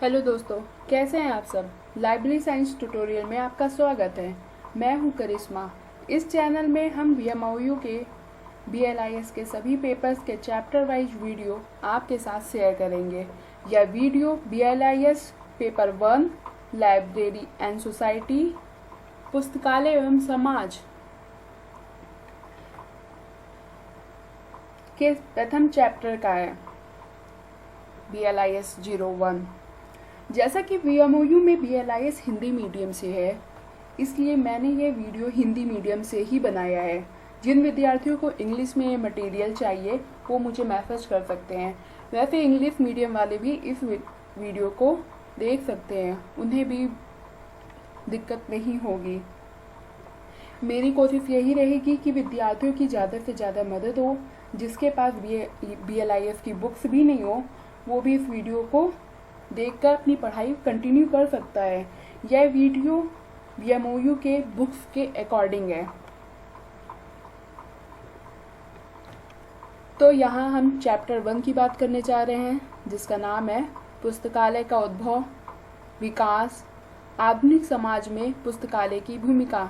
Hello दोस्तों, कैसे हैं आप सब। लाइब्रेरी साइंस ट्यूटोरियल में आपका स्वागत है। मैं हूं करिश्मा। इस चैनल में हम बीएमओयू के बीएलआईएस के सभी पेपर्स के चैप्टर वाइज वीडियो आपके साथ शेयर करेंगे। यह video BLIS paper 1 library and society पुस्तकालय एवं समाज के प्रथम चैप्टर का है, BLIS 01। जैसा कि बीएमओयू में BLIS हिंदी मीडियम से है, इसलिए मैंने ये वीडियो हिंदी मीडियम से ही बनाया है। जिन विद्यार्थियों को इंग्लिश में मटेरियल चाहिए वो मुझे मैसेज कर सकते हैं। वैसे इंग्लिश मीडियम वाले भी इस वीडियो को देख सकते हैं, उन्हें भी दिक्कत नहीं होगी। मेरी कोशिश यही रहेगी कि विद्यार्थियों की ज़्यादा से ज़्यादा मदद हो। जिसके पास BLIS की बुक्स भी नहीं हो वो भी इस वीडियो को देखकर अपनी पढ़ाई कंटिन्यू कर सकता है। यह वीडियो बीएमओयू के बुक्स के अकॉर्डिंग है। तो यहाँ हम चैप्टर 1 की बात करने जा रहे हैं, जिसका नाम है पुस्तकालय का उद्भव, विकास, आधुनिक समाज में पुस्तकालय की भूमिका,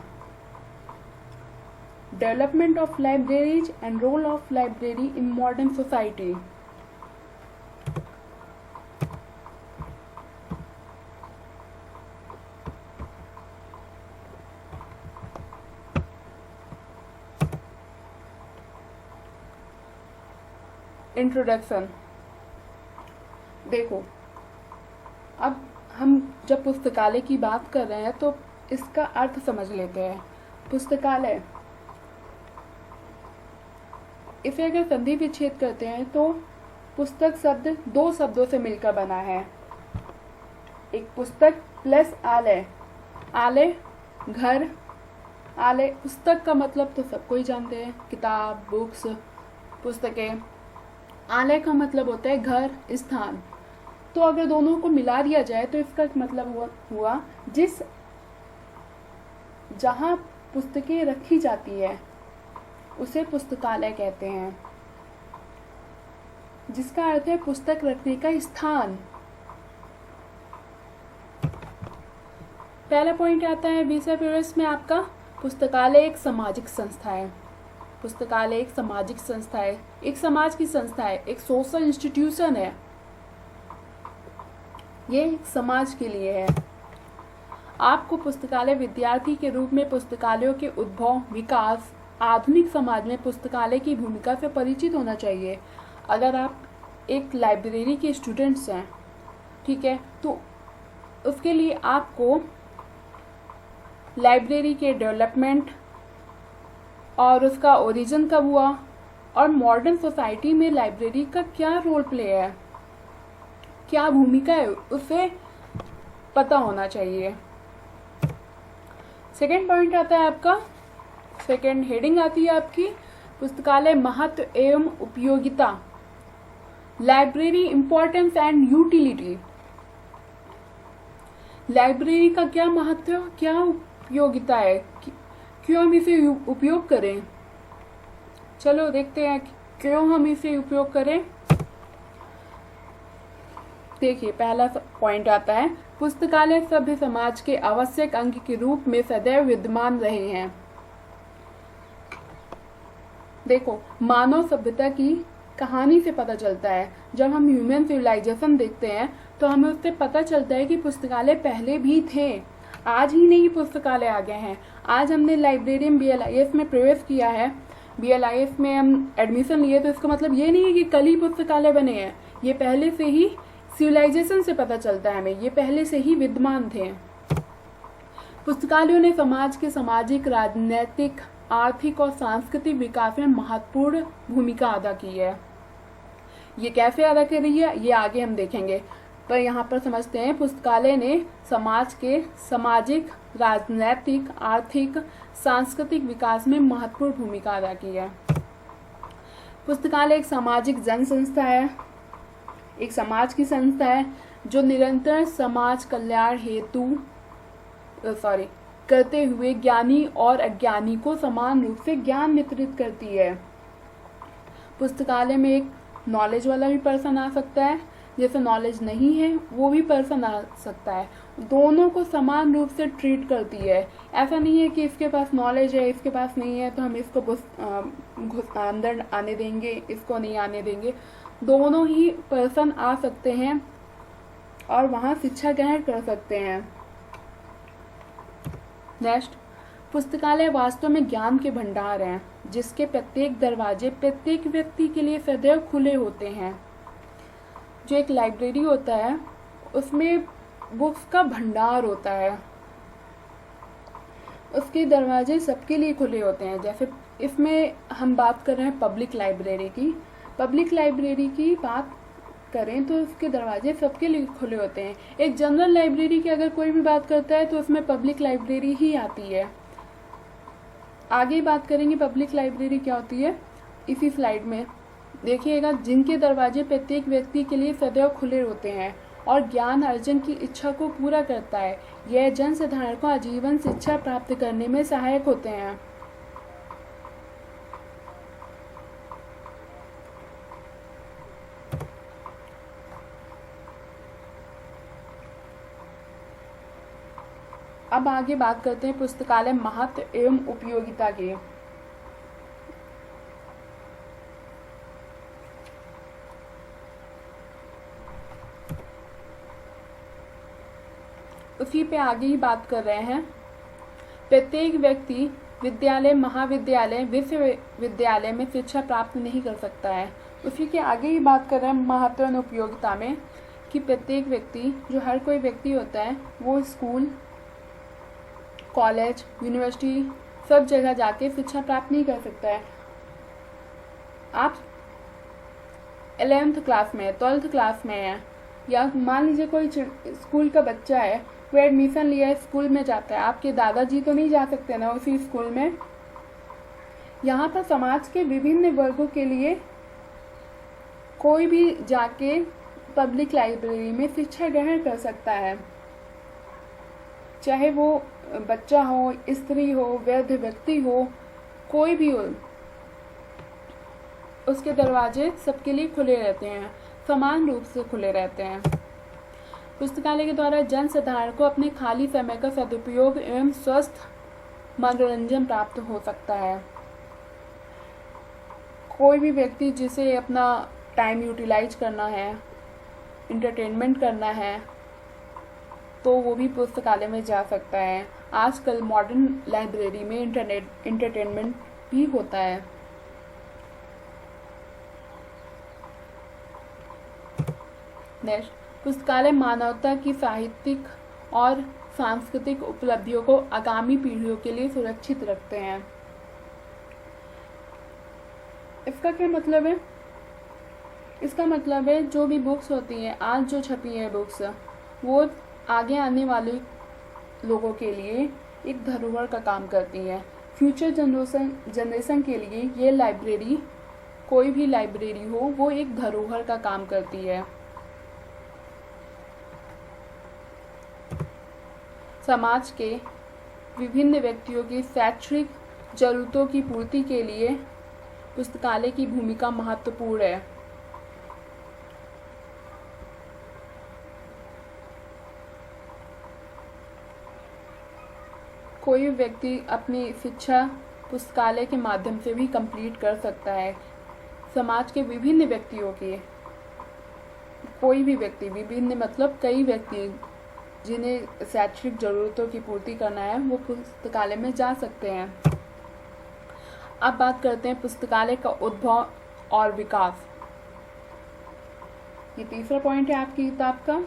development of libraries and role of library in modern society. Introduction. देखो, अब हम जब पुस्तकालय की बात कर रहे हैं तो इसका अर्थ समझ लेते हैं। पुस्तकालय, इसे अगर संधि विच्छेद करते हैं तो पुस्तक शब्द दो शब्दों से मिलकर बना है। एक पुस्तक प्लस आलय। आलय घर, आलय पुस्तक का मतलब तो सबको ही जानते हैं, किताब, बुक्स, पुस्तकें। आलय का मतलब होता है घर, स्थान। तो अगर दोनों को मिला दिया जाए तो इसका मतलब हुआ जहाँ पुस्तकें रखी जाती है उसे पुस्तकालय कहते हैं, जिसका अर्थ है पुस्तक रखने का स्थान। पहला पॉइंट आता है विषय प्रवेश में आपका, पुस्तकालय एक सामाजिक संस्था है। पुस्तकालय एक सामाजिक संस्था है, एक समाज की संस्था है, एक सोशल इंस्टीट्यूशन है। ये एक समाज के लिए है। आपको पुस्तकालय विद्यार्थी के रूप में पुस्तकालयों के उद्भव, विकास, आधुनिक समाज में पुस्तकालय की भूमिका से परिचित होना चाहिए। अगर आप एक लाइब्रेरी के स्टूडेंट्स हैं, ठीक है, तो उसके लिए आपको लाइब्रेरी के डेवलपमेंट और उसका ओरिजिन कब हुआ और मॉडर्न सोसाइटी में लाइब्रेरी का क्या रोल प्ले है, क्या भूमिका है, उसे पता होना चाहिए। सेकेंड पॉइंट आता है आपका, सेकेंड हेडिंग आती है आपकी, पुस्तकालय महत्व एवं उपयोगिता, library importance and utility. Library का क्या महत्व, क्या उपयोगिता है, क्यों हम इसे उपयोग करें। चलो देखते हैं क्यों हम इसे उपयोग करें। देखिए, पहला पॉइंट आता है, पुस्तकालय सभ्य समाज के आवश्यक अंग के रूप में सदैव विद्यमान रहे हैं। देखो, मानव सभ्यता की कहानी से पता चलता है। जब हम ह्यूमन सिविलाइजेशन देखते हैं तो हमें उससे पता चलता है कि पुस्तकालय पहले भी थे, आज ही नहीं पुस्तकालय आ गए हैं। आज हमने लाइब्रेरी में BLIS में प्रवेश किया है, BLIS में हम एडमिशन लिए, तो इसका मतलब ये नहीं है कि कल ही पुस्तकालय बने हैं। ये पहले से ही सिविलाइजेशन से पता चलता है हमें, ये पहले से ही विद्यमान थे। पुस्तकालयों ने समाज के सामाजिक, राजनैतिक, आर्थिक और सांस्कृतिक विकास में महत्वपूर्ण भूमिका अदा की है। ये कैसे अदा कर रही है ये आगे हम देखेंगे, पर यहाँ पर समझते हैं पुस्तकालय ने समाज के सामाजिक, राजनैतिक, आर्थिक, सांस्कृतिक विकास में महत्वपूर्ण भूमिका अदा की है। पुस्तकालय एक सामाजिक जन संस्था है, एक समाज की संस्था है जो निरंतर समाज कल्याण हेतु करते हुए ज्ञानी और अज्ञानी को समान रूप से ज्ञान वितरित करती है। पुस्तकालय में एक नॉलेज वाला भी पर्सन आ सकता है, जैसे नॉलेज नहीं है वो भी पर्सन आ सकता है। दोनों को समान रूप से ट्रीट करती है। ऐसा नहीं है कि इसके पास नॉलेज है इसके पास नहीं है तो हम इसको अंदर आने देंगे, इसको नहीं आने देंगे। दोनों ही पर्सन आ सकते हैं और वहाँ शिक्षा ग्रहण कर सकते हैं। नेक्स्ट, पुस्तकालय वास्तव में ज्ञान के भंडार हैं जिसके प्रत्येक दरवाजे प्रत्येक व्यक्ति के लिए सदैव खुले होते हैं। जो एक लाइब्रेरी होता है उसमें बुक्स का भंडार होता है, उसके दरवाजे सबके लिए खुले होते हैं। जैसे इसमें हम बात कर रहे हैं पब्लिक लाइब्रेरी की बात करें तो उसके दरवाजे सबके लिए खुले होते हैं। एक जनरल लाइब्रेरी की अगर कोई भी बात करता है तो उसमें पब्लिक लाइब्रेरी ही आती है। आगे बात करेंगे पब्लिक लाइब्रेरी क्या होती है इसी स्लाइड में देखिएगा, जिनके दरवाजे प्रत्येक व्यक्ति के लिए सदैव खुले होते हैं और ज्ञान अर्जन की इच्छा को पूरा करता है। यह जन साधारण को आजीवन शिक्षा प्राप्त करने में सहायक होते हैं। अब आगे बात करते हैं पुस्तकालय महत्व एवं उपयोगिता की। उसी पे आगे ही बात कर रहे हैं। प्रत्येक व्यक्ति विद्यालय, महाविद्यालय, विश्वविद्यालय में शिक्षा प्राप्त नहीं कर सकता है। उसी के आगे ही बात कर रहे हैं महत्व एवं उपयोगिता में कि प्रत्येक व्यक्ति, जो हर कोई व्यक्ति होता है, वो स्कूल, कॉलेज, यूनिवर्सिटी सब जगह जाके शिक्षा प्राप्त नहीं कर सकता है। आप 11th क्लास में, 12th क्लास में है, या मान लीजिए कोई स्कूल का बच्चा है, वो एडमिशन लिया है, स्कूल में जाता है, आपके दादाजी तो नहीं जा सकते ना उसी स्कूल में। यहाँ पर समाज के विभिन्न वर्गों के लिए कोई भी जाके पब्लिक लाइब्रेरी में शिक्षा ग्रहण कर सकता है, चाहे वो बच्चा हो, स्त्री हो, वृद्ध व्यक्ति हो, कोई भी हो, उसके दरवाजे सबके लिए खुले रहते हैं, समान रूप से खुले रहते हैं। पुस्तकालय के द्वारा जन साधारण को अपने खाली समय का सदुपयोग एवं स्वस्थ मनोरंजन प्राप्त हो सकता है। कोई भी व्यक्ति जिसे अपना टाइम यूटिलाइज करना है, इंटरटेनमेंट करना है, तो वो भी पुस्तकालय में जा सकता है। आजकल मॉडर्न लाइब्रेरी में इंटरटेनमेंट भी होता है। नेक्स्ट, पुस्तकालय मानवता की साहित्यिक और सांस्कृतिक उपलब्धियों को आगामी पीढ़ियों के लिए सुरक्षित रखते हैं। इसका क्या मतलब है? इसका मतलब है जो भी बुक्स होती हैं, आज जो छपी है बुक्स, वो आगे आने वाले लोगों के लिए एक धरोहर का काम करती है। फ्यूचर जनरेशन के लिए ये लाइब्रेरी, कोई भी लाइब्रेरी हो, वो एक धरोहर का काम करती है। समाज के विभिन्न व्यक्तियों की शैक्षणिक जरूरतों की पूर्ति के लिए पुस्तकालय की भूमिका महत्वपूर्ण है। कोई भी व्यक्ति अपनी शिक्षा पुस्तकालय के माध्यम से भी कंप्लीट कर सकता है। समाज के विभिन्न व्यक्तियों की, कोई भी व्यक्ति, विभिन्न मतलब कई व्यक्ति जिन्हें शैक्षिक जरूरतों की पूर्ति करना है, वो पुस्तकालय में जा सकते हैं। अब बात करते हैं पुस्तकालय का उद्भव और विकास। ये तीसरा पॉइंट है आपकी किताब का।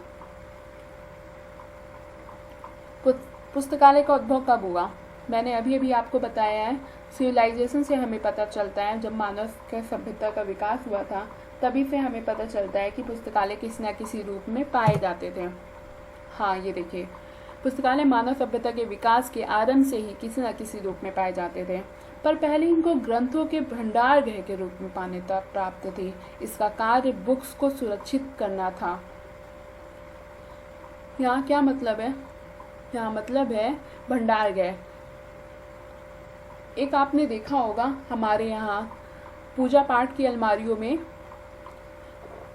पुस्तकालय का उद्भव कब हुआ? मैंने अभी अभी आपको बताया है, सिविलाइजेशन से हमें पता चलता है, जब मानव के सभ्यता का विकास हुआ था तभी से हमें पता चलता है कि पुस्तकालय किसी न किसी रूप में पाए जाते थे। हाँ, ये देखिए, पुस्तकालय मानव सभ्यता के विकास के आरंभ से ही किसी न किसी रूप में पाए जाते थे, पर पहले इनको ग्रंथों के भंडार गृह के रूप में मान्यता प्राप्त थी। इसका कार्य बुक्स को सुरक्षित करना था। यहाँ क्या मतलब है? यहाँ मतलब है भंडार गृह। एक आपने देखा होगा हमारे यहाँ पूजा पाठ की अलमारियों में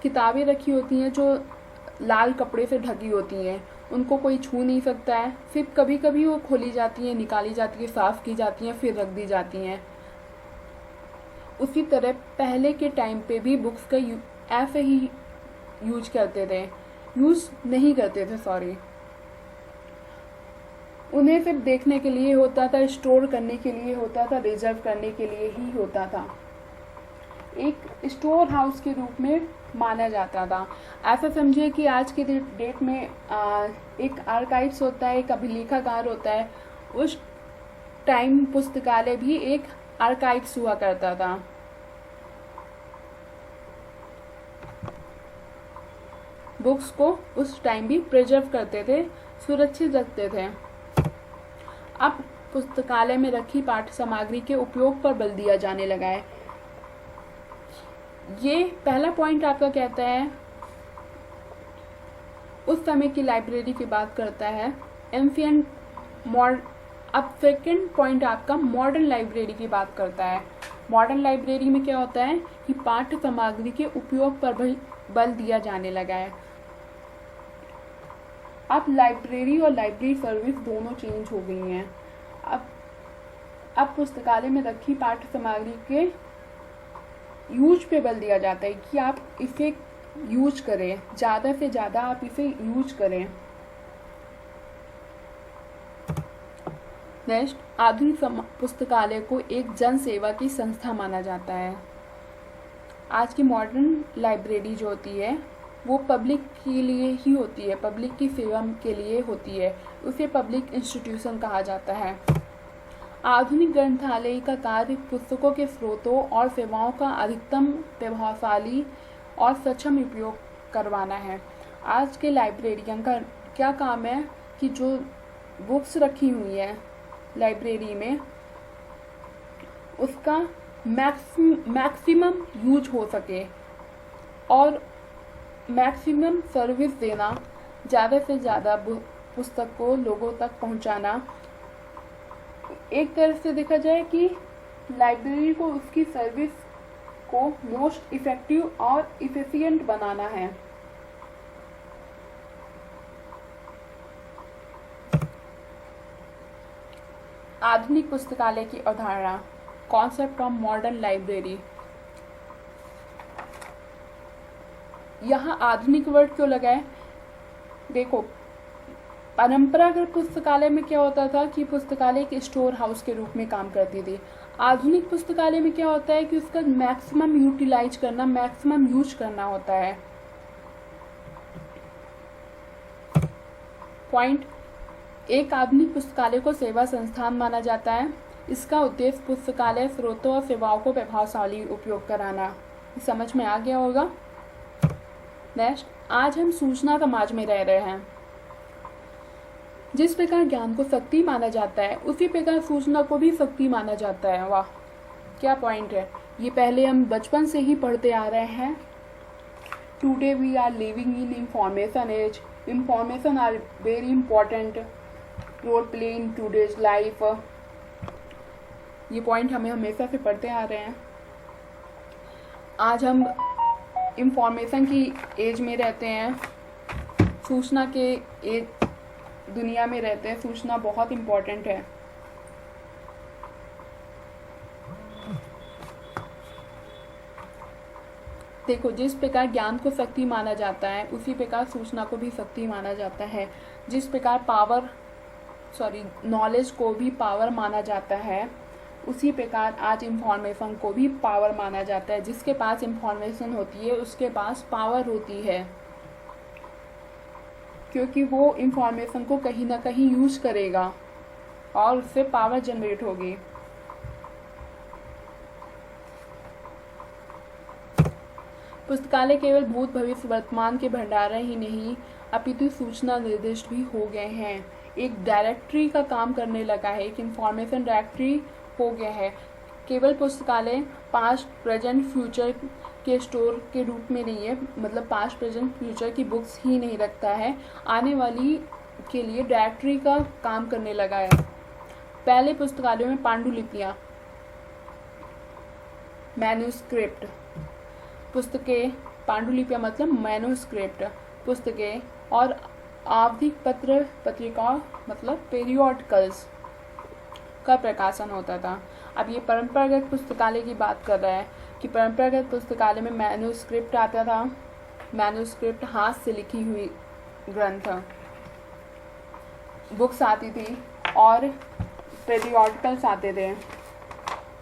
किताबें रखी होती हैं जो लाल कपड़े से ढकी होती हैं, उनको कोई छू नहीं सकता है। फिर कभी कभी वो खोली जाती हैं, निकाली जाती है, साफ़ की जाती हैं, फिर रख दी जाती हैं। उसी तरह पहले के टाइम पे भी बुक्स का ऐसे ही यूज करते थे, यूज नहीं करते थे सॉरी। उन्हें सिर्फ देखने के लिए होता था, स्टोर करने के लिए होता था, रिजर्व करने के लिए ही होता था, एक स्टोर हाउस के रूप में माना जाता था। ऐसा समझिए कि आज के डेट में एक आर्काइव्स होता है, एक अभिलेखागार होता है। उस टाइम पुस्तकालय भी एक आर्काइव्स हुआ करता था। बुक्स को उस टाइम भी प्रिजर्व करते थे, सुरक्षित रखते थे। अब पुस्तकालय में रखी पाठ्य सामग्री के उपयोग पर बल दिया जाने लगा है। ये पहला पॉइंट आपका कहता है, उस समय की लाइब्रेरी की बात करता है। एंशिएंट अब सेकेंड पॉइंट आपका मॉडर्न लाइब्रेरी की बात करता है। मॉडर्न लाइब्रेरी में क्या होता है कि पाठ्य सामग्री के उपयोग पर बल दिया जाने लगा है। अब लाइब्रेरी और लाइब्रेरी सर्विस दोनों चेंज हो गई हैं। अब पुस्तकालय में रखी पाठ्य सामग्री के यूज पे बल दिया जाता है कि आप इसे यूज करें, ज़्यादा से ज़्यादा आप इसे यूज करें। नेक्स्ट, आधुनिक पुस्तकालय को एक जन सेवा की संस्था माना जाता है। आज की मॉडर्न लाइब्रेरी जो होती है वो पब्लिक के लिए ही होती है, पब्लिक की सेवा के लिए होती है, उसे पब्लिक इंस्टीट्यूशन कहा जाता है। आधुनिक ग्रंथालय का कार्य पुस्तकों के स्रोतों और सेवाओं का अधिकतम प्रभावशाली और सक्षम उपयोग करवाना है। आज के लाइब्रेरियन का क्या काम है कि जो बुक्स रखी हुई है लाइब्रेरी में उसका मैक्सिमम यूज हो सके और मैक्सिमम सर्विस देना, ज़्यादा से ज़्यादा पुस्तक को लोगों तक पहुंचाना। एक तरह से देखा जाए कि लाइब्रेरी को उसकी सर्विस को मोस्ट इफेक्टिव और इफिशिएंट बनाना है। आधुनिक पुस्तकालय की अवधारणा, कॉन्सेप्ट ऑफ मॉडर्न लाइब्रेरी। यहाँ आधुनिक वर्ड क्यों लगा है? देखो, परंपरागत पुस्तकालय में क्या होता था कि पुस्तकालय एक स्टोर हाउस के रूप में काम करती थी। आधुनिक पुस्तकालय में क्या होता है कि उसका मैक्सिमम यूटिलाइज करना, मैक्सिमम यूज करना होता है। पॉइंट एक, आधुनिक पुस्तकालय को सेवा संस्थान माना जाता है। इसका उद्देश्य पुस्तकालय स्रोतों और सेवाओं को प्रभावशाली उपयोग कराना। समझ में आ गया होगा। नेक्स्ट, आज हम सूचना समाज में रह रहे हैं। जिस प्रकार ज्ञान को शक्ति माना जाता है उसी प्रकार सूचना को भी शक्ति माना जाता है। वाह, क्या पॉइंट है। ये पहले हम बचपन से ही पढ़ते आ रहे हैं। Today we are living in information age, information are very important role play in today's life. ये पॉइंट हमें हमेशा से पढ़ते आ रहे हैं। आज हम इंफॉर्मेशन की एज में रहते हैं, सूचना के एज दुनिया में रहते हैं। सूचना बहुत इम्पोर्टेंट है। देखो, जिस प्रकार ज्ञान को शक्ति माना जाता है उसी प्रकार सूचना को भी शक्ति माना जाता है। जिस प्रकार नॉलेज को भी पावर माना जाता है उसी प्रकार आज इंफॉर्मेशन को भी पावर माना जाता है। जिसके पास इंफॉर्मेशन होती है उसके पास पावर होती है, क्योंकि वो इंफॉर्मेशन को कहीं ना कहीं यूज करेगा और उससे पावर जनरेट होगी। पुस्तकालय केवल भूत भविष्य वर्तमान के भंडारण ही नहीं अपितु सूचना निर्दिष्ट भी हो गए हैं। एक डायरेक्टरी का काम करने लगा है, एक इंफॉर्मेशन डायरेक्टरी हो गया है। केवल पुस्तकालय पास्ट प्रेजेंट फ्यूचर के स्टोर के रूप में नहीं है, मतलब पास्ट प्रेजेंट फ्यूचर की बुक्स ही नहीं रखता है, आने वाली के लिए डायरेक्टरी का काम करने लगा है। पहले पुस्तकालयों में पांडुलिपियाँ, मैन्युस्क्रिप्ट, पुस्तकें पांडुलिपियाँ मतलब मैन्युस्क्रिप्ट पुस्तकें, और आवधिक पत्रिकाओं मतलब पेरियोडिकल्स का प्रकाशन होता था। अब ये परंपरागत पुस्तकालय की बात कर रहा है कि परंपरागत पुस्तकालय में मैन्युस्क्रिप्ट आता था। मैन्युस्क्रिप्ट हाथ से लिखी हुई ग्रंथ बुक्स आती थी और पेरियोडिकल्स आते थे।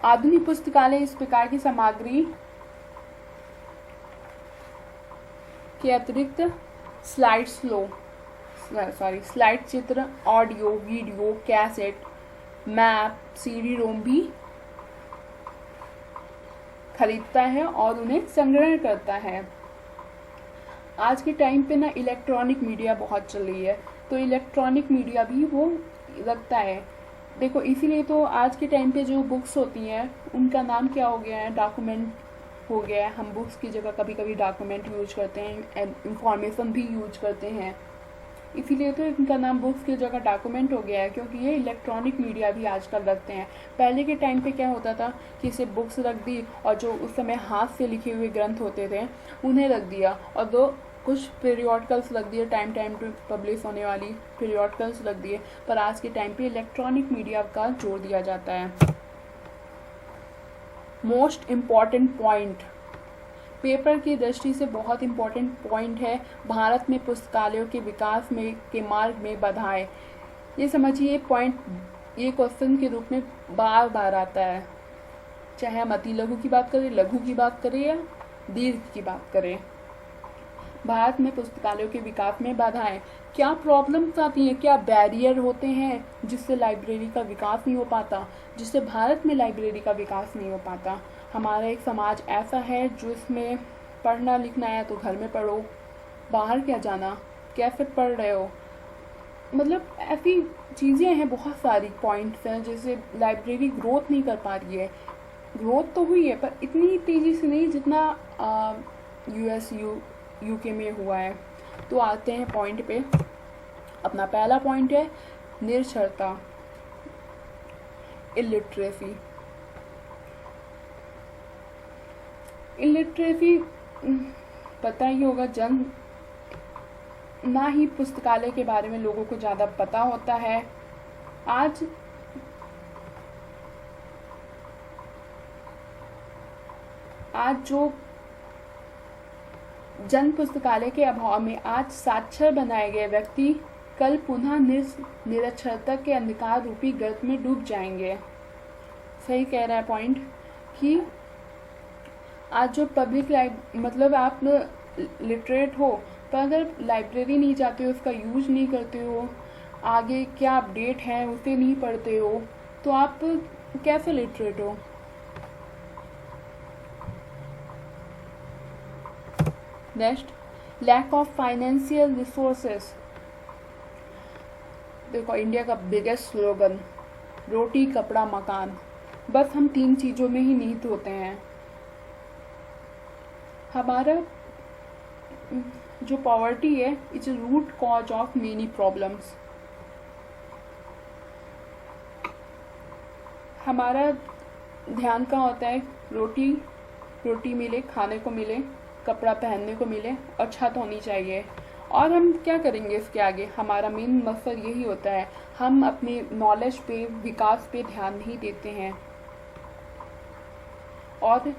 आधुनिक पुस्तकालय इस प्रकार की सामग्री के अतिरिक्त स्लाइड चित्र, audio, video, cassette, map, CD ROM भी खरीदता है और उन्हें संग्रहण करता है। आज के टाइम पे ना इलेक्ट्रॉनिक मीडिया बहुत चल रही है, तो इलेक्ट्रॉनिक मीडिया भी वो रखता है। देखो इसीलिए तो आज के टाइम पे जो बुक्स होती हैं उनका नाम क्या हो गया है, डॉक्यूमेंट हो गया है। हम बुक्स की जगह कभी कभी डॉक्यूमेंट यूज करते हैं, इंफॉर्मेशन भी यूज करते हैं, इसीलिए तो इनका नाम बुक्स की जगह डॉक्यूमेंट हो गया है, क्योंकि ये इलेक्ट्रॉनिक मीडिया भी आजकल रखते हैं। पहले के टाइम पे क्या होता था कि सिर्फ बुक्स रख दी और जो उस समय हाथ से लिखे हुए ग्रंथ होते थे उन्हें रख दिया, और कुछ पीरियोडिकल्स रख दिए, टाइम टू पब्लिश होने वाली पीरियोडिकल्स रख दिए। पर आज के टाइम पे इलेक्ट्रॉनिक मीडिया का जोर दिया जाता है। मोस्ट इम्पॉर्टेंट पॉइंट, पेपर की दृष्टि से बहुत इम्पॉर्टेंट पॉइंट है भारत में पुस्तकालयों के विकास के मार्ग में बाधाएं। ये समझिए पॉइंट, ये क्वेश्चन के रूप में बार बार आता है, चाहे हम अति लघु की बात करें, लघु की बात करें या दीर्घ की बात करें। भारत में पुस्तकालयों के विकास में बाधाएं, क्या प्रॉब्लम्स आती हैं, क्या बैरियर होते हैं जिससे लाइब्रेरी का विकास नहीं हो पाता, जिससे भारत में लाइब्रेरी का विकास नहीं हो पाता। हमारा एक समाज ऐसा है जो इसमें पढ़ना लिखना है तो घर में पढ़ो, बाहर क्या जाना, कैसे पढ़ रहे हो, मतलब ऐसी चीज़ें हैं, बहुत सारी पॉइंट्स हैं जैसे लाइब्रेरी ग्रोथ नहीं कर पा रही है। ग्रोथ तो हुई है पर इतनी तेज़ी से नहीं जितना यूके में हुआ है। तो आते हैं पॉइंट पे। अपना पहला पॉइंट है निरक्षरता, इलिटरेसी। पता ही होगा, ना ही पुस्तकालय के बारे में लोगों को ज़्यादा पता होता है। आज जो जन पुस्तकालय के अभाव में आज साक्षर बनाए गए व्यक्ति कल पुनः निरक्षरता के अंधकार रूपी गर्त में डूब जाएंगे। सही कह रहा है पॉइंट कि आज जो पब्लिक मतलब आप लिटरेट हो पर अगर लाइब्रेरी नहीं जाते हो, उसका यूज नहीं करते हो, आगे क्या अपडेट है उसे नहीं पढ़ते हो, तो आप कैसे लिटरेट हो। Next, lack of financial resources. देखो इंडिया का बिगेस्ट स्लोगन रोटी कपड़ा मकान, बस हम 3 चीज़ों में ही निहित होते हैं। हमारा जो पॉवर्टी है it's root cause of many problems. हमारा ध्यान कहाँ होता है, रोटी मिले, खाने को मिले, कपड़ा पहनने को मिले और छत होनी चाहिए। और हम क्या करेंगे इसके आगे, हमारा मेन मकसद यही होता है। हम अपने नॉलेज पे, विकास पे ध्यान नहीं देते हैं और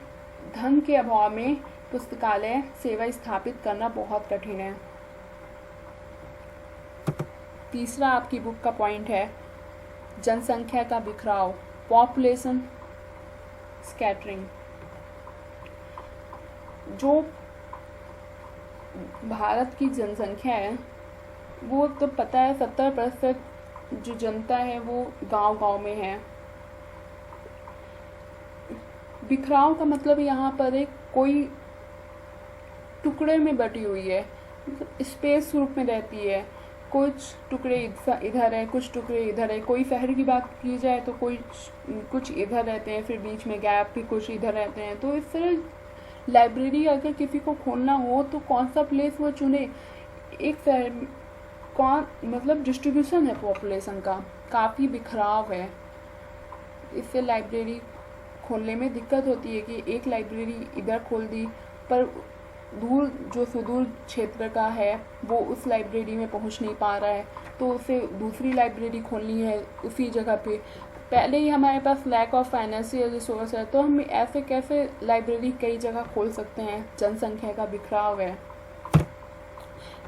धन के अभाव में पुस्तकालय सेवा स्थापित करना बहुत कठिन है। तीसरा आपकी बुक का पॉइंट है जनसंख्या का बिखराव, पॉपुलेशन स्कैटरिंग। जो भारत की जनसंख्या है वो तो पता है 70% जो जनता है वो गांव-गांव में है। बिखराव का मतलब यहाँ पर एक कोई टुकड़े में बटी हुई है, स्पेस रूप में रहती है। कुछ टुकड़े इधर है, कुछ टुकड़े इधर है। कोई शहर की बात की जाए तो कुछ इधर रहते हैं, फिर बीच में गैप, फिर कुछ इधर रहते हैं। तो इस तरह लाइब्रेरी अगर किसी को खोलना हो तो कौन सा प्लेस वो चुने। एक शहर मतलब डिस्ट्रीब्यूशन है पॉपुलेशन का, काफ़ी बिखराव है। इससे लाइब्रेरी खोलने में दिक्कत होती है कि एक लाइब्रेरी इधर खोल दी पर दूर जो सुदूर क्षेत्र का है वो उस लाइब्रेरी में पहुंच नहीं पा रहा है, तो उसे दूसरी लाइब्रेरी खोलनी है उसी जगह पे। पहले ही हमारे पास लैक ऑफ फाइनेंशियल रिसोर्स है, तो हम ऐसे कैसे लाइब्रेरी कई जगह खोल सकते हैं? जनसंख्या का बिखराव है,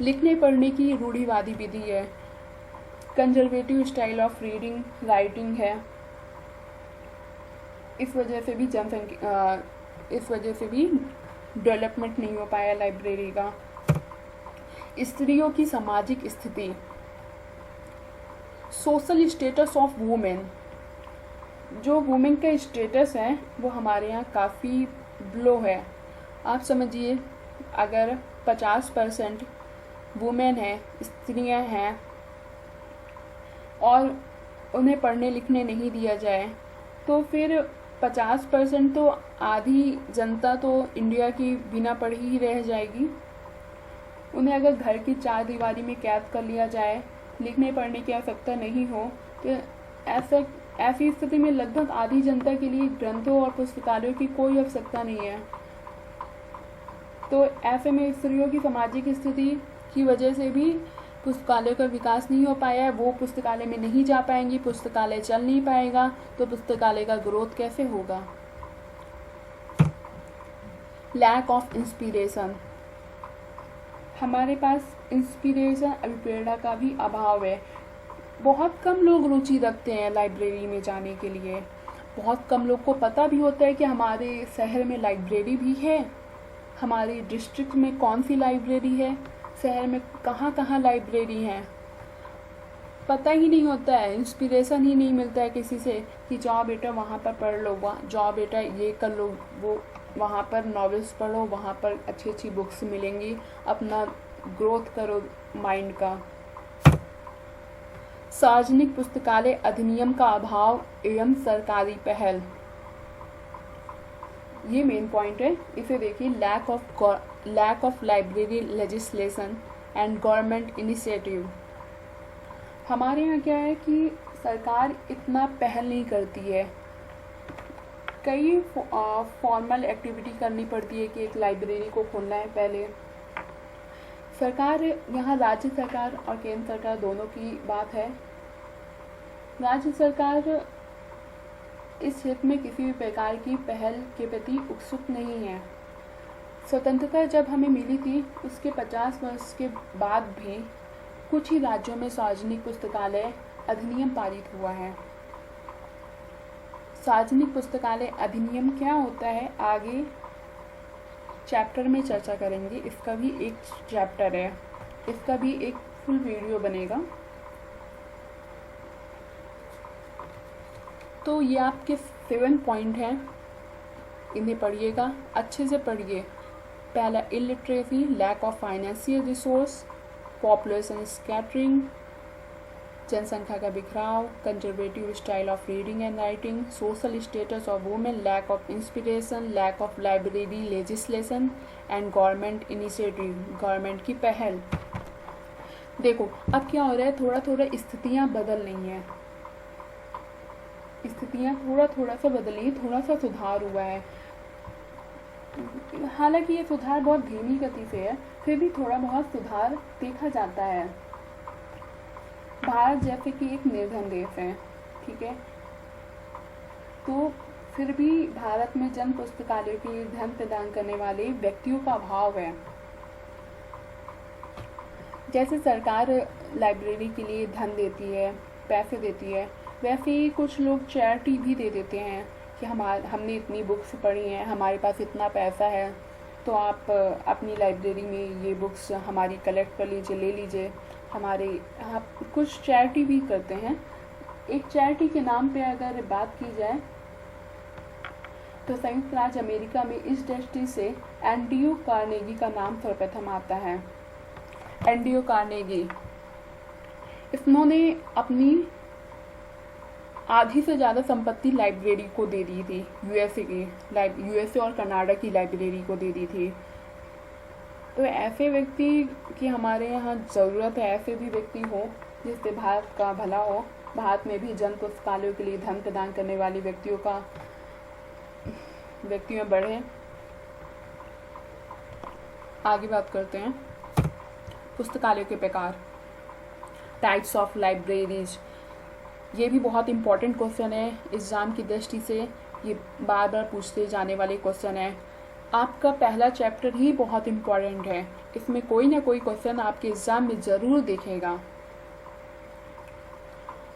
लिखने पढ़ने की रूढ़िवादी विधि है, conservative style of reading writing है। इस वजह से भी डेवलपमेंट नहीं हो पाया लाइब्रेरी का। स्त्रियों की सामाजिक स्थिति, सोशल स्टेटस ऑफ वुमेन, जो वुमेन का स्टेटस है वो हमारे यहाँ काफ़ी लो है। आप समझिए, अगर 50% वुमेन है, स्त्रियां हैं, और उन्हें पढ़ने लिखने नहीं दिया जाए, तो फिर 50% तो आधी जनता तो इंडिया की बिना पढ़ी ही रह जाएगी। उन्हें अगर घर की चार दीवारी में कैद कर लिया जाए, लिखने पढ़ने की आवश्यकता नहीं हो, तो ऐसी स्थिति में लगभग आधी जनता के लिए ग्रंथों और पुस्तकालयों की कोई आवश्यकता नहीं है। तो ऐसे में स्त्रियों की सामाजिक स्थिति की वजह से भी पुस्तकालय का विकास नहीं हो पाया है। वो पुस्तकालय में नहीं जा पाएंगी, पुस्तकालय चल नहीं पाएगा, तो पुस्तकालय का ग्रोथ कैसे होगा? लैक ऑफ इंस्पिरेशन, हमारे पास इंस्पिरेशन अभिप्रेरणा का भी अभाव है। बहुत कम लोग रुचि रखते हैं लाइब्रेरी में जाने के लिए। बहुत कम लोग को पता भी होता है कि हमारे शहर में लाइब्रेरी भी है, हमारे डिस्ट्रिक्ट में कौन सी लाइब्रेरी है, शहर में कहाँ कहाँ लाइब्रेरी हैं, पता ही नहीं होता है। इंस्पिरेशन ही नहीं मिलता है किसी से कि जाओ बेटा वहाँ पर पढ़ लो, जाओ बेटा ये कर लो, वो वहाँ पर नॉवेल्स पढ़ो, वहाँ पर अच्छी अच्छी बुक्स मिलेंगी, अपना ग्रोथ करो माइंड का। सार्वजनिक पुस्तकालय अधिनियम का अभाव एवं सरकारी पहल, ये मेन पॉइंट है। इसे देखिए, lack of library legislation and government initiative. हमारे यहाँ क्या है कि सरकार इतना पहल नहीं करती है। कई फॉर्मल एक्टिविटी करनी पड़ती है कि एक लाइब्रेरी को खोलना है। पहले सरकार, यहाँ राज्य सरकार और केंद्र सरकार दोनों की बात है। राज्य सरकार इस क्षेत्र में किसी भी प्रकार की पहल के प्रति उत्सुक नहीं है। स्वतंत्रता जब हमें मिली थी उसके 50 वर्ष के बाद भी कुछ ही राज्यों में सार्वजनिक पुस्तकालय अधिनियम पारित हुआ है। सार्वजनिक पुस्तकालय अधिनियम क्या होता है, आगे चैप्टर में चर्चा करेंगे। इसका भी एक चैप्टर है, इसका भी एक फुल वीडियो बनेगा। तो ये आपके 7 पॉइंट हैं, इन्हें पढ़िएगा, अच्छे से पढ़िए। पहला, illiteracy, lack of financial resource, population scattering, जनसंख्या का बिखराव, conservative style of reading and writing, social status of women, lack of inspiration, lack of library legislation and government initiative, government की पहल। देखो अब क्या हो रहा है, थोड़ा थोड़ा स्थितियाँ बदल रही हैं, स्थितियाँ थोड़ा सा बदली, थोड़ा सा सुधार हुआ है। हालांकि ये सुधार बहुत धीमी गति से है, फिर भी थोड़ा बहुत सुधार देखा जाता है। भारत जैसे कि एक निर्धन देश है, ठीक है, तो फिर भी भारत में जन पुस्तकालयों के लिए धन प्रदान करने वाले व्यक्तियों का अभाव है। जैसे सरकार लाइब्रेरी के लिए धन देती है, पैसे देती है, वैसे ही कुछ लोग चैरिटी भी दे देते हैं कि हमने इतनी बुक्स पढ़ी हैं, हमारे पास इतना पैसा है, तो आप अपनी लाइब्रेरी में ये बुक्स हमारी कलेक्ट कर लीजिए, ले लीजिए। आप कुछ चैरिटी भी करते हैं। एक चैरिटी के नाम पे अगर बात की जाए तो संयुक्त राज्य अमेरिका में इस दृष्टि से एंड्रयू कार्नेगी का नाम सर्वप्रथम आता है। एंड्रयू कार्नेगी, इन्होंने अपनी आधी से ज़्यादा संपत्ति लाइब्रेरी को दे दी थी, यूएसए और कनाडा की लाइब्रेरी को दे दी थी। तो ऐसे व्यक्ति की हमारे यहाँ ज़रूरत है, ऐसे भी व्यक्ति हो जिससे भारत का भला हो, भारत में भी जन पुस्तकालयों के लिए धन प्रदान करने वाले व्यक्तियों में बढ़े। आगे बात करते हैं पुस्तकालयों के प्रकार, टाइप्स ऑफ लाइब्रेरीज। ये भी बहुत इंपॉर्टेंट क्वेश्चन है एग्ज़ाम की दृष्टि से, ये बार बार पूछते जाने वाले क्वेश्चन है। आपका पहला चैप्टर ही बहुत इम्पॉर्टेंट है, इसमें कोई ना कोई क्वेश्चन आपके एग्ज़ाम में ज़रूर दिखेगा।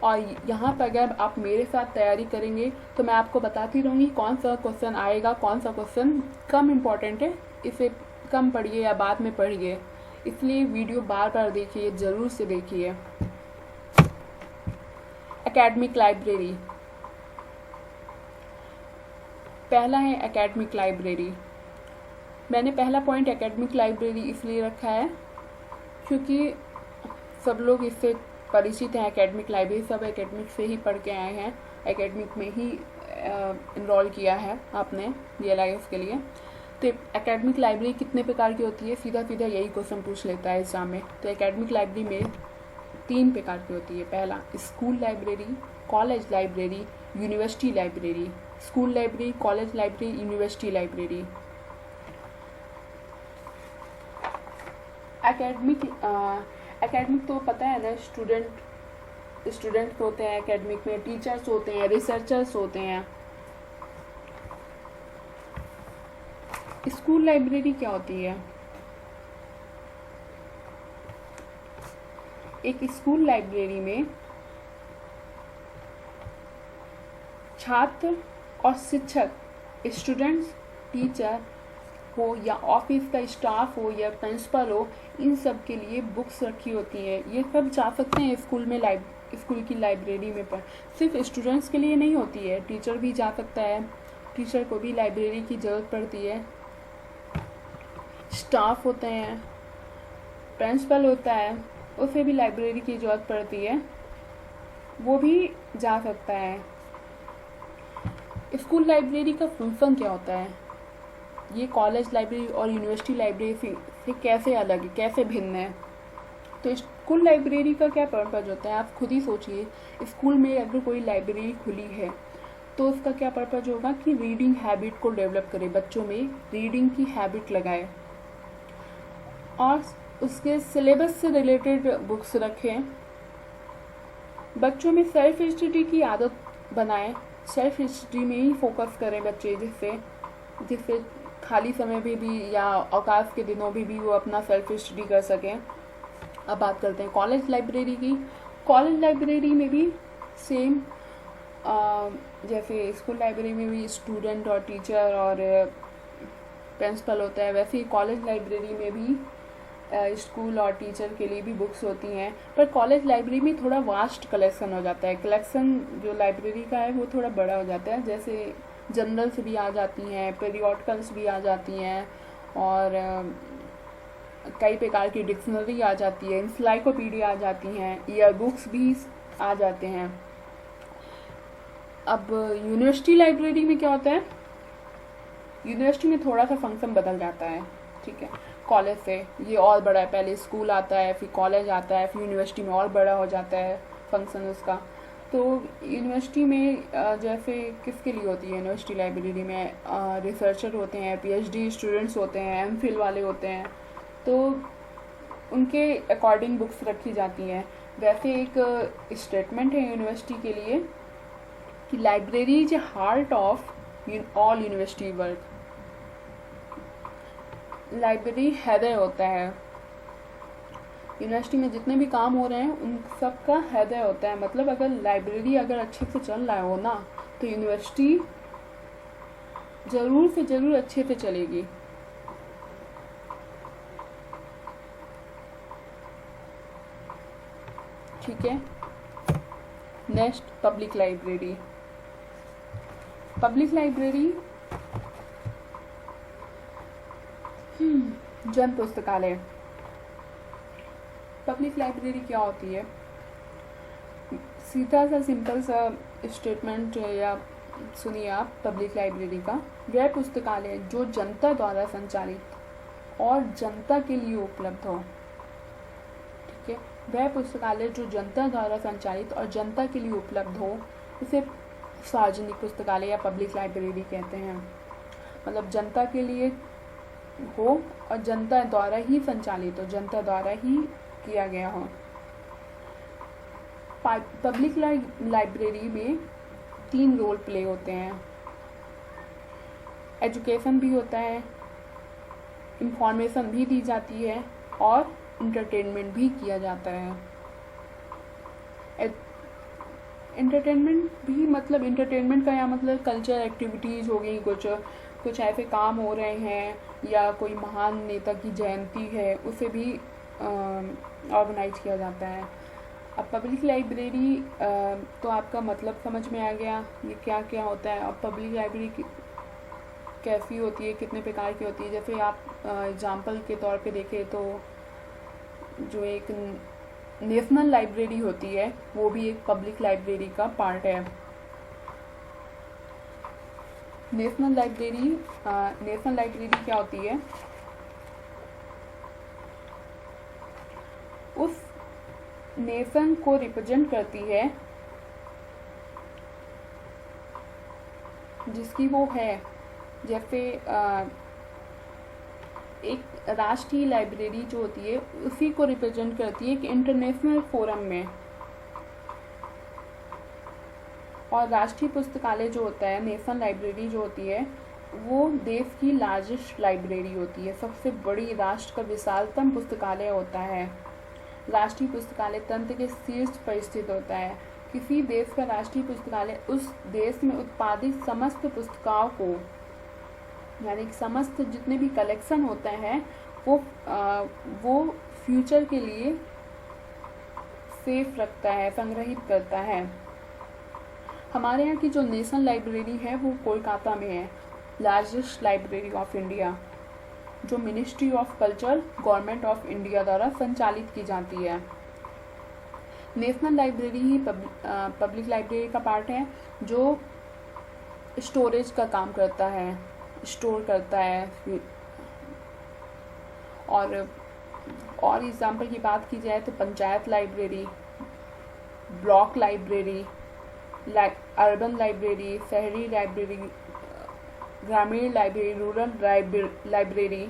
और यहाँ पर अगर आप मेरे साथ तैयारी करेंगे तो मैं आपको बताती रहूँगी कौन सा क्वेश्चन आएगा, कौन सा क्वेश्चन कम इम्पॉर्टेंट है, इसे कम पढ़िए या बाद में पढ़िए। इसलिए वीडियो बार बार देखिए, ज़रूर से देखिए। एकेडमिक लाइब्रेरी, पहला है एकेडमिक लाइब्रेरी। मैंने पहला पॉइंट एकेडमिक लाइब्रेरी इसलिए रखा है क्योंकि सब लोग इससे परिचित हैं। एकेडमिक लाइब्रेरी सब एकेडमिक से ही पढ़ के आए हैं, एकेडमिक में ही इनरोल किया है आपने DLIS के लिए। तो एकेडमिक लाइब्रेरी कितने प्रकार की होती है, सीधा सीधा यही क्वेश्चन पूछ लेता है एग्जाम में। तो एकेडमिक लाइब्रेरी में 3 प्रकार की होती है। पहला school library, college library, university library. School library, college library, university library. Academic तो पता है ना, स्टूडेंट होते हैं एकेडमिक में, टीचर्स होते हैं, रिसर्चर्स होते हैं। स्कूल लाइब्रेरी क्या होती है? एक स्कूल लाइब्रेरी में छात्र और शिक्षक, स्टूडेंट्स, टीचर हो या ऑफिस का स्टाफ हो या प्रिंसिपल हो, इन सब के लिए बुक्स रखी होती है। ये सब जा सकते हैं स्कूल की लाइब्रेरी में, पर सिर्फ स्टूडेंट्स के लिए नहीं होती है, टीचर भी जा सकता है, टीचर को भी लाइब्रेरी की ज़रूरत पड़ती है। स्टाफ होते हैं, प्रिंसिपल होता है, उसे भी लाइब्रेरी की ज़रूरत पड़ती है, वो भी जा सकता है। स्कूल लाइब्रेरी का फंक्शन क्या होता है? ये कॉलेज लाइब्रेरी और यूनिवर्सिटी लाइब्रेरी से कैसे अलग है, कैसे भिन्न है? तो स्कूल लाइब्रेरी का क्या पर्पज़ होता है, आप खुद ही सोचिए। स्कूल में अगर कोई लाइब्रेरी खुली है तो उसका क्या पर्पज़ होगा कि रीडिंग हैबिट को डेवलप करे, बच्चों में रीडिंग की हैबिट लगाए और उसके सिलेबस से रिलेटेड बुक्स रखें, बच्चों में सेल्फ स्टडी की आदत बनाएं, सेल्फ स्टडी में ही फोकस करें बच्चे, जिससे खाली समय में भी या अवकाश के दिनों में भी वो अपना सेल्फ स्टडी कर सकें। अब बात करते हैं कॉलेज लाइब्रेरी की। कॉलेज लाइब्रेरी में भी सेम जैसे स्कूल लाइब्रेरी में भी स्टूडेंट और टीचर और प्रिंसिपल होता है, वैसे ही कॉलेज लाइब्रेरी में भी स्कूल और टीचर के लिए भी बुक्स होती हैं। पर कॉलेज लाइब्रेरी में थोड़ा वास्ट कलेक्शन हो जाता है, कलेक्शन जो लाइब्रेरी का है वो थोड़ा बड़ा हो जाता है। जैसे जनरल्स भी आ जाती हैं, पीरियोडिकल्स भी आ जाती हैं और कई प्रकार की डिक्शनरी आ जाती है, इंसाइक्लोपीडिया आ जाती हैं, ईयर बुक्स भी आ जाते हैं। अब यूनिवर्सिटी लाइब्रेरी में क्या होता है? यूनिवर्सिटी में थोड़ा सा फंक्शन बदल जाता है, ठीक है, कॉलेज से ये और बड़ा है। पहले स्कूल आता है, फिर कॉलेज आता है, फिर यूनिवर्सिटी में और बड़ा हो जाता है फंक्शन उसका। तो यूनिवर्सिटी में जैसे किसके लिए होती है यूनिवर्सिटी लाइब्रेरी में? रिसर्चर होते हैं, PhD स्टूडेंट्स होते हैं, MPhil वाले होते हैं, तो उनके अकॉर्डिंग बुक्स रखी जाती हैं। वैसे एक स्टेटमेंट है यूनिवर्सिटी के लिए कि library is a heart of all university work. Library हृदय होता है, यूनिवर्सिटी में जितने भी काम हो रहे हैं उन सब का हृदय होता है। मतलब अगर लाइब्रेरी अगर अच्छे से चल रहा हो ना, तो यूनिवर्सिटी ज़रूर से ज़रूर अच्छे से चलेगी। ठीक है, next public library. Public library जन पुस्तकालय। पब्लिक लाइब्रेरी क्या होती है? सीधा सा सिंपल सा स्टेटमेंट या सुनिए आप पब्लिक लाइब्रेरी का। वह पुस्तकालय जो जनता द्वारा संचालित और जनता के लिए उपलब्ध हो, ठीक है, वह पुस्तकालय जो जनता द्वारा संचालित और जनता के लिए उपलब्ध हो, इसे सार्वजनिक पुस्तकालय या पब्लिक लाइब्रेरी कहते हैं। मतलब जनता के लिए हो और जनता द्वारा ही संचालित हो, जनता द्वारा ही किया गया हो। पब्लिक लाइब्रेरी में 3 रोल प्ले होते हैं। एजुकेशन भी होता है, इंफॉर्मेशन भी दी जाती है और इंटरटेनमेंट भी किया जाता है। इंटरटेनमेंट भी मतलब इंटरटेनमेंट का यहाँ मतलब कल्चर एक्टिविटीज़ हो गई, कुछ ऐसे काम हो रहे हैं या कोई महान नेता की जयंती है, उसे भी ऑर्गेनाइज किया जाता है। अब पब्लिक लाइब्रेरी तो आपका मतलब समझ में आ गया ये क्या क्या होता है। अब पब्लिक लाइब्रेरी कैसी होती है, कितने प्रकार की होती है। जैसे आप एग्जाम्पल के तौर पे देखें तो जो एक नेशनल लाइब्रेरी होती है वो भी एक पब्लिक लाइब्रेरी का पार्ट है। नेशनल लाइब्रेरी क्या होती है, उस नेशन को रिप्रेजेंट करती है जिसकी वो है। जैसे एक राष्ट्रीय लाइब्रेरी जो होती है उसी को रिप्रेजेंट करती है कि इंटरनेशनल फोरम में। और राष्ट्रीय पुस्तकालय जो होता है, नेशनल लाइब्रेरी जो होती है, वो देश की लार्जेस्ट लाइब्रेरी होती है, सबसे बड़ी, राष्ट्र का विशालतम पुस्तकालय होता है। राष्ट्रीय पुस्तकालय तंत्र के शीर्ष पर स्थित होता है। किसी देश का राष्ट्रीय पुस्तकालय उस देश में उत्पादित समस्त पुस्तकों को, यानी कि समस्त जितने भी कलेक्शन होते हैं वो फ्यूचर के लिए सेफ रखता है, संग्रहित करता है। हमारे यहाँ की जो नेशनल लाइब्रेरी है वो कोलकाता में है, लार्जेस्ट लाइब्रेरी ऑफ इंडिया, जो ministry of culture, government of India द्वारा संचालित की जाती है। नेशनल लाइब्रेरी ही पब्लिक लाइब्रेरी का पार्ट है, जो स्टोरेज का काम करता है, स्टोर करता है। और एग्जाम्पल की बात की जाए तो panchayat library, block library, urban library, शहरी लाइब्रेरी, ग्रामीण लाइब्रेरी, रूरल लाइब्रेरी,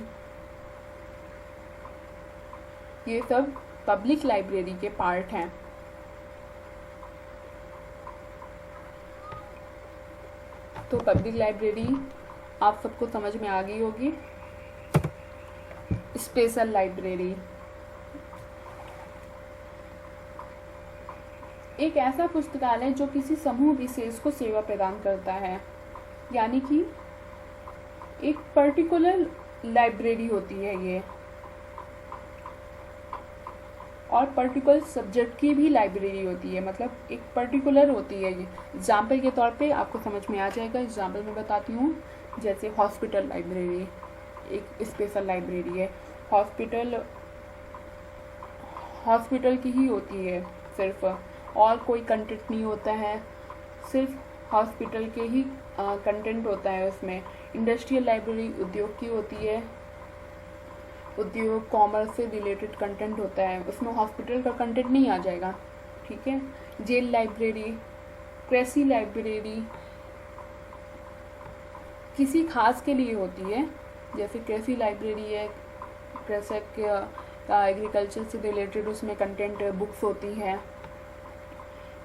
ये सब पब्लिक लाइब्रेरी के पार्ट हैं। तो पब्लिक लाइब्रेरी आप सबको समझ में आ गई होगी। स्पेशल लाइब्रेरी एक ऐसा पुस्तकालय जो किसी समूह विशेष को सेवा प्रदान करता है, यानी कि एक पर्टिकुलर लाइब्रेरी होती है ये, और पर्टिकुलर सब्जेक्ट की भी लाइब्रेरी होती है, मतलब एक पर्टिकुलर होती है ये। एग्जाम्पल के तौर पे आपको समझ में आ जाएगा। एग्जाम्पल मैं बताती हूँ, जैसे हॉस्पिटल लाइब्रेरी एक स्पेशल लाइब्रेरी है। हॉस्पिटल की ही होती है सिर्फ, और कोई कंटेंट नहीं होता है, सिर्फ हॉस्पिटल के ही कंटेंट होता है उसमें। इंडस्ट्रियल लाइब्रेरी उद्योग की होती है, उद्योग कॉमर्स से रिलेटेड कंटेंट होता है, उसमें हॉस्पिटल का कंटेंट नहीं आ जाएगा, ठीक है। जेल लाइब्रेरी, कृषि लाइब्रेरी किसी खास के लिए होती है, जैसे कृषि लाइब्रेरी है, कृषक का एग्रीकल्चर से रिलेटेड उसमें कंटेंट बुक्स होती हैं,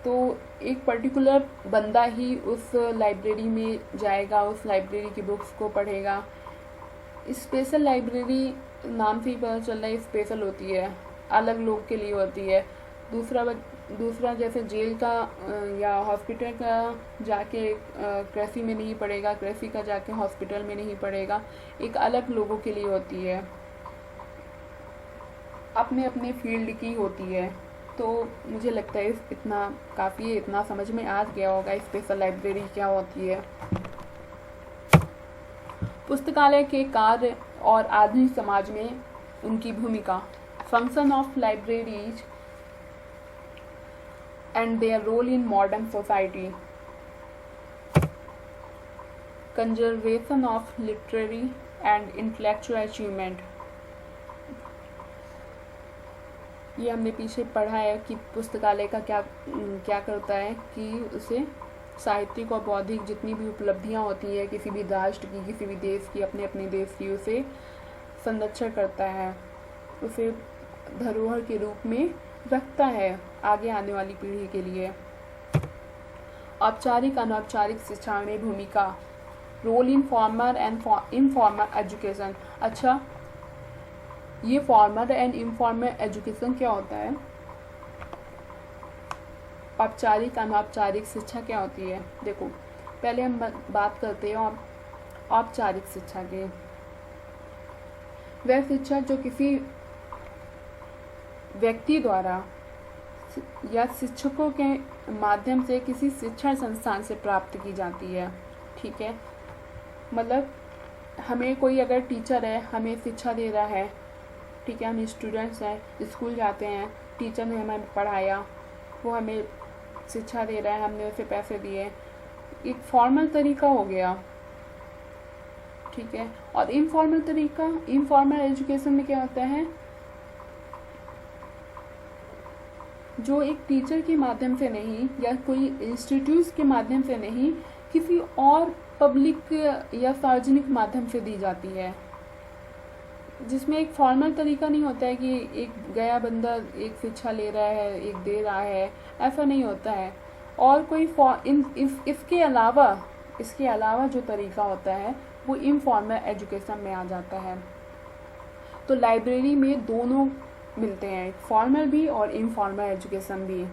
तो एक पर्टिकुलर बंदा ही उस लाइब्रेरी में जाएगा, उस लाइब्रेरी की बुक्स को पढ़ेगा। स्पेशल लाइब्रेरी नाम से ही पता चल रहा है स्पेशल होती है, अलग लोग के लिए होती है। दूसरा जैसे जेल का या हॉस्पिटल का जाके कृषि में नहीं पढ़ेगा, कृषि का जाके हॉस्पिटल में नहीं पढ़ेगा, एक अलग लोगों के लिए होती है, अपने अपने फील्ड की होती है। तो मुझे लगता है इतना काफ़ी है, इतना समझ में आ गया होगा स्पेशल लाइब्रेरी क्या होती है। पुस्तकालय के कार्य और आधुनिक समाज में उनकी भूमिका, function of libraries and their role in modern society, conservation of literary and intellectual achievement। ये हमने पीछे पढ़ा है कि पुस्तकालय का क्या करता है कि उसे साहित्यिक और बौद्धिक जितनी भी उपलब्धियां होती हैं किसी भी राष्ट्र की, किसी भी देश की, अपने अपने देश की, उसे संरक्षण करता है, उसे धरोहर के रूप में रखता है आगे आने वाली पीढ़ी के लिए। औपचारिक अनौपचारिक शिक्षा में भूमिका, role in formal and informal education. अच्छा, ये फॉर्मल एंड इनफॉर्मल एजुकेशन क्या होता है? औपचारिक अनौपचारिक शिक्षा क्या होती है? देखो, पहले हम बात करते हैं औपचारिक शिक्षा की। वह शिक्षा जो किसी व्यक्ति द्वारा या शिक्षकों के माध्यम से किसी शिक्षण संस्थान से प्राप्त की जाती है। ठीक है, मतलब हमें कोई अगर टीचर है, हमें शिक्षा दे रहा है, ठीक है, हम स्टूडेंट्स हैं, स्कूल जाते हैं, टीचर ने हमें पढ़ाया, वो हमें शिक्षा दे रहा है, हमने उसे पैसे दिए, एक फॉर्मल तरीका हो गया। ठीक है, और इनफॉर्मल तरीका, इनफॉर्मल एजुकेशन में क्या होता है? जो एक टीचर के माध्यम से नहीं या कोई इंस्टीट्यूट के माध्यम से नहीं, किसी और पब्लिक या सार्वजनिक माध्यम से दी जाती है, जिसमें एक फॉर्मल तरीका नहीं होता है कि एक गया बंदा एक शिक्षा ले रहा है, एक दे रहा है, ऐसा नहीं होता है। और कोई इसके अलावा जो तरीका होता है वो इनफॉर्मल एजुकेशन में आ जाता है। तो लाइब्रेरी में दोनों मिलते हैं, फॉर्मल भी और इनफॉर्मल एजुकेशन भी।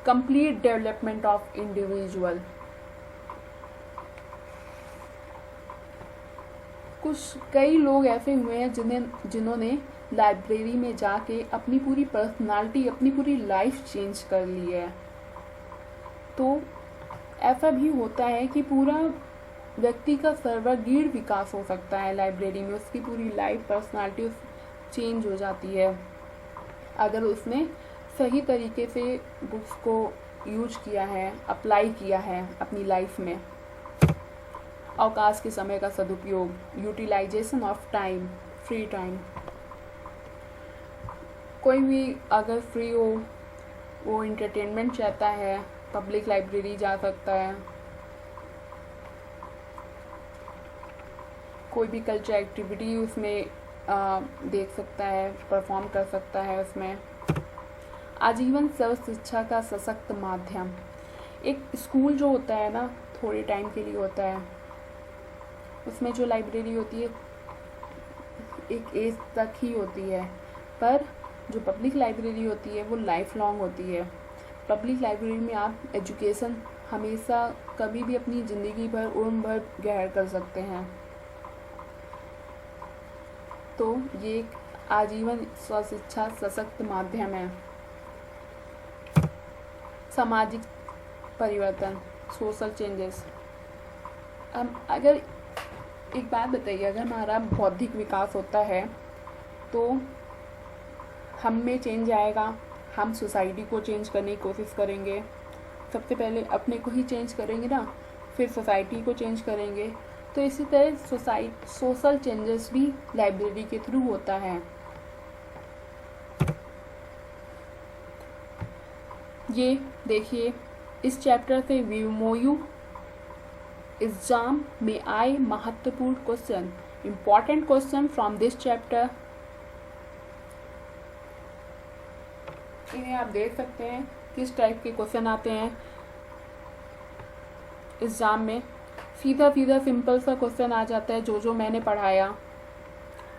Complete development of individual. कई लोग ऐसे हुए हैं जिन्होंने लाइब्रेरी में जाके अपनी पूरी पर्सनालिटी, अपनी पूरी लाइफ चेंज कर ली है। तो ऐसा भी होता है कि पूरा व्यक्ति का सर्वांगीण विकास हो सकता है लाइब्रेरी में, उसकी पूरी लाइफ पर्सनालिटी चेंज हो जाती है अगर उसने सही तरीके से बुक्स को यूज किया है, अप्लाई किया है अपनी लाइफ में। अवकाश के समय का सदुपयोग, utilization of time, free time. कोई भी अगर फ्री हो, वो इंटरटेनमेंट चाहता है, पब्लिक लाइब्रेरी जा सकता है। कोई भी कल्चर एक्टिविटी उसमें देख सकता है, परफॉर्म कर सकता है उसमें। आजीवन सर्व शिक्षा का सशक्त माध्यम। एक स्कूल जो होता है ना, थोड़े टाइम के लिए होता है, उसमें जो लाइब्रेरी होती है एक एज तक ही होती है, पर जो पब्लिक लाइब्रेरी होती है वो लाइफ लॉन्ग होती है। पब्लिक लाइब्रेरी में आप एजुकेशन हमेशा कभी भी अपनी ज़िंदगी भर उम्र भर गहर कर सकते हैं। तो ये एक आजीवन स्वशिक्षा सशक्त माध्यम है। सामाजिक परिवर्तन, सोशल चेंजेस। अगर एक बात बताइए, अगर हमारा बौद्धिक विकास होता है तो हम में चेंज आएगा, हम सोसाइटी को चेंज करने की कोशिश करेंगे। सबसे पहले अपने को ही चेंज करेंगे ना, फिर सोसाइटी को चेंज करेंगे। तो इसी तरह सोशल चेंजेस भी लाइब्रेरी के थ्रू होता है। ये देखिए, इस चैप्टर से वीमोयू एग्जाम में आए महत्वपूर्ण question, important question from this chapter. इन्हें आप देख सकते हैं किस टाइप के क्वेश्चन आते हैं एग्जाम में। सीधा सिंपल सा क्वेश्चन आ जाता है, जो मैंने पढ़ाया।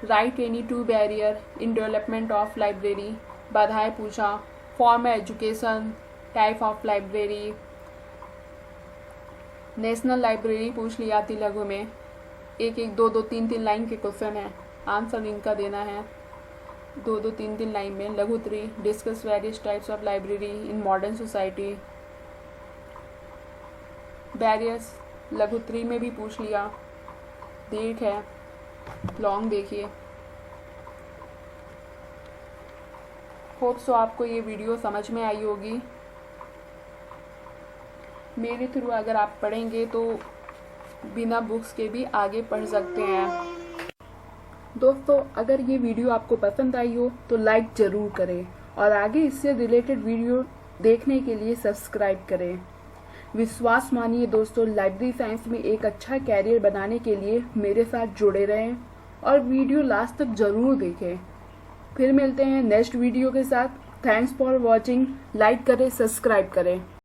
Right any two barrier in development of library, बाधाएं पूछा। Formal education, type of library. National library पूछ ली आती लघु में, एक 2 3 लाइन के क्वेश्चन है, आंसर इनका देना है 2 3 लाइन में। लघु 3, discuss various types of library in modern society. Barriers लघु 3 में भी पूछ लिया, दीर्घ है, लॉन्ग देखिए। होप सो आपको ये वीडियो समझ में आई होगी। मेरे थ्रू अगर आप पढ़ेंगे तो बिना बुक्स के भी आगे पढ़ सकते हैं। दोस्तों, अगर ये वीडियो आपको पसंद आई हो तो लाइक ज़रूर करें और आगे इससे रिलेटेड वीडियो देखने के लिए सब्सक्राइब करें। विश्वास मानिए दोस्तों, लाइब्रेरी साइंस में एक अच्छा कैरियर बनाने के लिए मेरे साथ जुड़े रहें और वीडियो लास्ट तक ज़रूर देखें। फिर मिलते हैं नेक्स्ट वीडियो के साथ। Thanks for watching. लाइक करें, सब्सक्राइब करें।